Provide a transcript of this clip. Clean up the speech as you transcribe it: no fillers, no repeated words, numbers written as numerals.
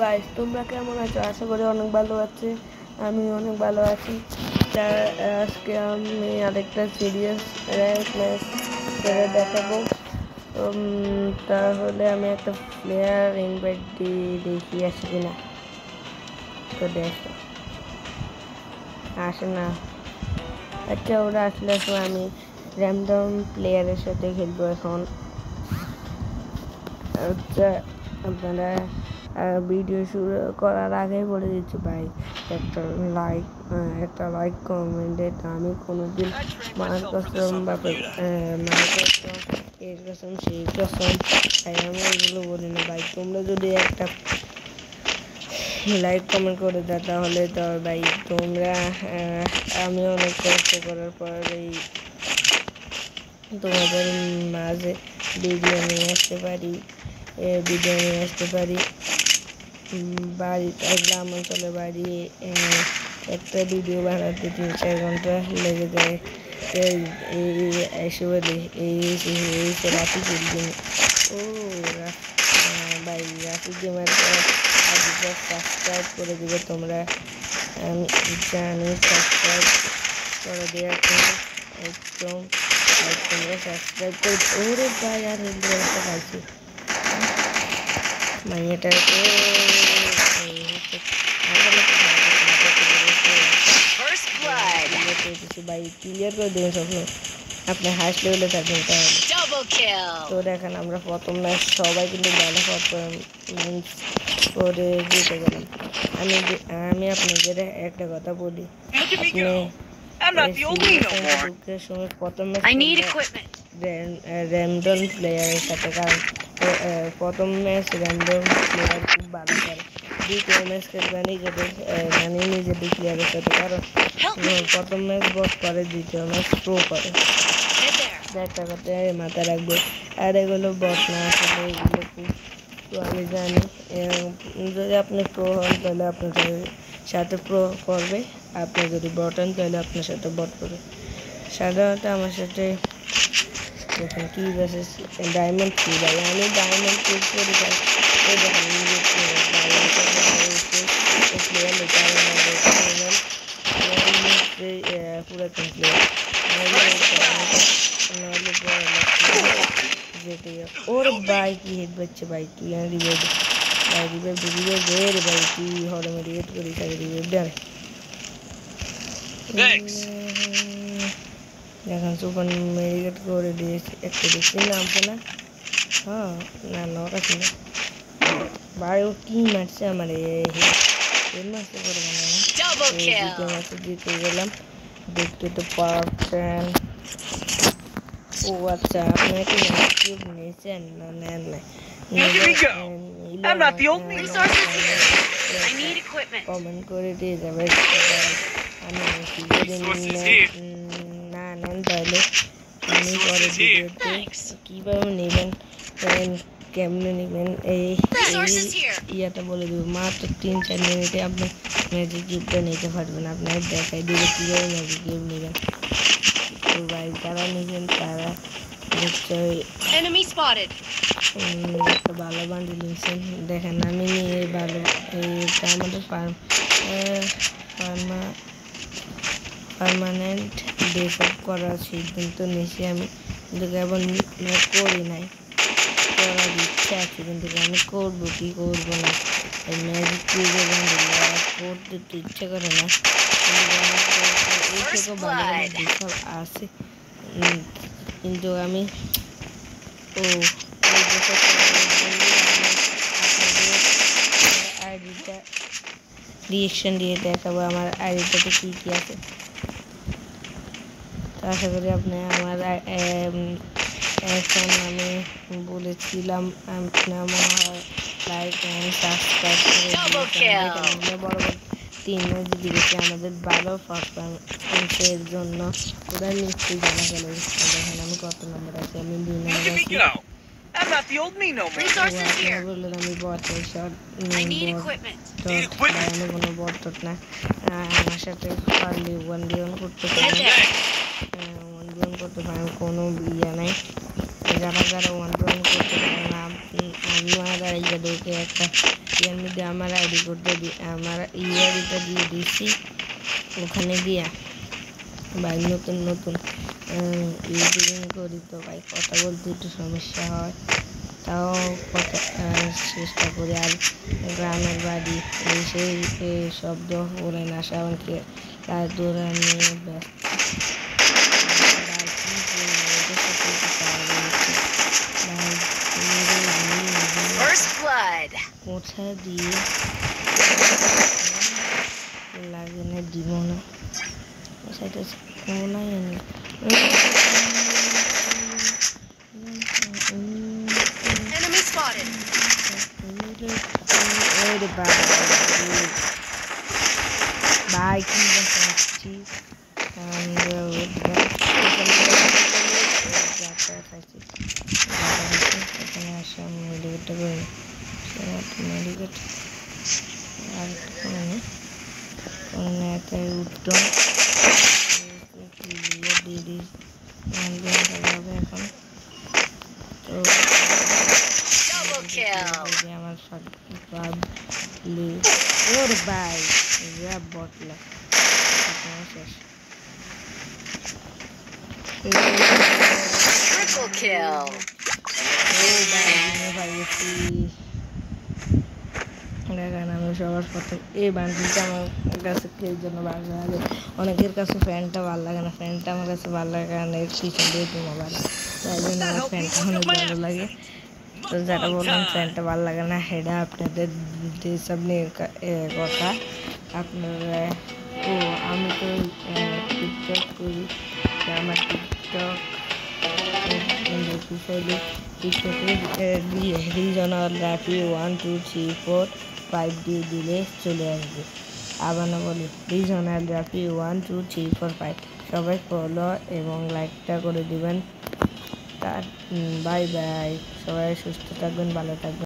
Guys তোমরা কেমন আছো? আশা করি অনেক ভালো আছে। আমি অনেক ভালো আছি। আজকে আমি আরেকটা সিরিয়াস র্যাঙ্ক ম্যাচ করে দেখাবো। তাহলে আমি একটা প্লেয়ার ইনভাইট দিয়ে দেখি আসে কিনা। তো দেখো আসে না। আচ্ছা ওরা আসলে আমি র্যান্ডম প্লেয়ারের সাথে খেলবো এখন। আচ্ছা আপনারা ভিডিও শুরু করার আগেই বলে দিচ্ছি ভাই, একটা লাইক কমেন্টে আমি কোনোদিন মার কসম মার কসম এর কসম সেই কসম তাই আমি এগুলো বলি না ভাই। তোমরা যদি একটা লাইক কমেন্ট করে দাও তাহলে তো ভাই তোমরা আমি অনেক কষ্ট করার পর এই তোমাদের মাঝে ভিডিও নিয়ে আসতে পারি। বাড়িতে গ্রাম অঞ্চলে বাড়ি একটা ভিডিও বানাতে 3-4 ঘন্টা লেগে যায়। এসে বলি এই রাফি গেম ও ভাই রাফি গেমার সাবস্ক্রাইব করে দিবে তোমরা। আমি জানি সাবস্ক্রাইব করে দেওয়ার একদম তোমরা সাবস্ক্রাইব করে। ওরে ভাই আর একটা পাইছি মাইয়াটা ভাই ক্লিয়ার করে দেবেন স্বপ্ন আপনি হাইস্ট লেভেলে থাকবেন তাহলে। তো দেখেন আমরা প্রথম ম্যাচ সবাই কিন্তু ভালো পারফরমেন্স করে জিতে গেলাম। আমি আপনাদের একটা কথা বলি, আপনি সময় প্রথম ম্যাচ র্যান্ডম প্লেয়ারের সাথে, কারণ প্রথম ম্যাচ র্যান্ডম প্লেয়ার খুব ভালো করে। দ্বিতীয় ম্যাচ খেলবে নিজেদের প্লেয়ারের সাথে, কারণ প্রথম ম্যাচ বট করে, দ্বিতীয় ম্যাচ প্রো করে। একটা কথা মাথায় রাখবে। আর এগুলো বট না, আসলে এগুলো খুব তো আমি জানি। যদি আপনি প্রো হন তাহলে আপনার সাথে প্রো করবে, আপনি যদি বট হন তাহলে আপনার সাথে বট করবে। সাধারণত আমার সাথে দেখুন কি বেসেস ডায়মন্ড কি ভাই, আমি ডায়মন্ড চুজ করি ভাই। এই দেখুন পুরাতন প্লেয়ার ওর ভাই কি হেড বাচ্চা ভাই, তুই রিভাইভ রে ভাই, তুই হরে রিভাইভ করি তাকে রিভাইভ দেয়। দেখেন সুপার মেডিকেট করে দিয়েছি একটা দেখছি নামছে না। হ্যাঁ না ওটা ছিল ভাই, ও কি মারছে আমার মারতে করে দ্বিতীয় ম্যাচে জিতে গেলাম, দেখতে তো পাচ্ছেন। ও আচ্ছা আপনারা কি কিউব নিয়েছেন না নেন নাই? কমেন্ট করে দিয়ে যাবে। আমি না নেন তাহলে আমি পরে ভিডিওতে কীভাবে নেবেন কেমনে নেবেন এই ইয়াটা বলে দেবো। মাত্র 3-4 মিনিটে আপনি ম্যাজিক কিউবটা নিতে পারবেন। আপনার দেখাই দিলে কীভাবে ম্যাজিক কিউব নেবেন। তো ভাই যারা নেবেন তারা নিশ্চয়ই একটা ভালো বান্ডিল নিয়েছেন। দেখেন আমি নিয়ে ভালো এইটা আমাদের পার্মানেন্ট ডেসআপ করার সিদ্ধান্ত নিয়েছি আমি, কিন্তু কেবল করি নাই, করার ইচ্ছা আছে, কিন্তু আমি করবো কি করবো না। এই ম্যাজিক কিউবে করতে তো ইচ্ছা করে না, এই থেকেও ভালো ভালো ডেসআপ আছে, কিন্তু আমি আইডিটা রিয়েকশন দিয়ে দেখাবো আমার আইডিটাতে কী কী আছে। আশা করি আপনি আমার এখন আমি বলেছিলাম আপনার মনে হয় লাইক অ্যান্ড সাবস্ক্রাইব করে বড় 3 ম্যাচ দিয়েছে আমাদের ভালো পারফরমেন্সের জন্য। ওরা নিশ্চয়ই জানা গেল। দেখেন আমি কত নম্বর আছি, আমি 2 নম্বর আছি। বললেন আমি বটের শট আমি কোনো বট না, আমার সাথে পারলে 1v1 করতে পারেন, 1v1 করতে পারেন, কোনো ইয়ে নাই। যারা 1v1 করতে পারে না আমার আইডিয়া ঢুকে একটা ইয়ার মধ্যে আমার আইডি করতে আমার আইডিটা দিয়ে দিচ্ছি ওখানে দিয়া ভাই নতুন নতুন ইউটিউবিং করি তো ভাই কথা বলতে একটু সমস্যা হয় তাও কথা চেষ্টা করি আর গ্রামের বাড়ি সেই শব্দ করে না সাবানকে তার দৌড়া নিয়ে ব্যস্ত কোথায় দিয়ে লাগে না দিব না সেটা কোনায় Enemy spotted. Bye, King. Double kill. Bye. Yeah, bottle. Triple kill. আমি সবার সাথে এই বান্ডিলটা আমার কাছে এই জন্য ভালো লাগে অনেকের কাছে ফ্যানটা ভালো লাগে না ফ্যানটা আমার কাছে ভালো লাগে কারণ এর পিছন দিয়ে তোমার ভালো তাই জন্য আমার ফ্যানটা অনেক ভালো লাগে তো যারা বললাম ফ্যানটা ভালো লাগে না সেটা আপনাদের যেসব নিয়ে কথা আপনারা ও আমি তো টিকটক করি আমার টিকটক টিকটকে রিজনাল র্যাপি 1 2 3 4 5 দিয়ে দিলে চলে আসবে আবার না বলি রিজনাল র্যাপি 1 2 3 4 5 সবাই ফলো এবং লাইকটা করে দিবেন তার বাই বাই সবাই সুস্থ থাকবেন ভালো থাকবেন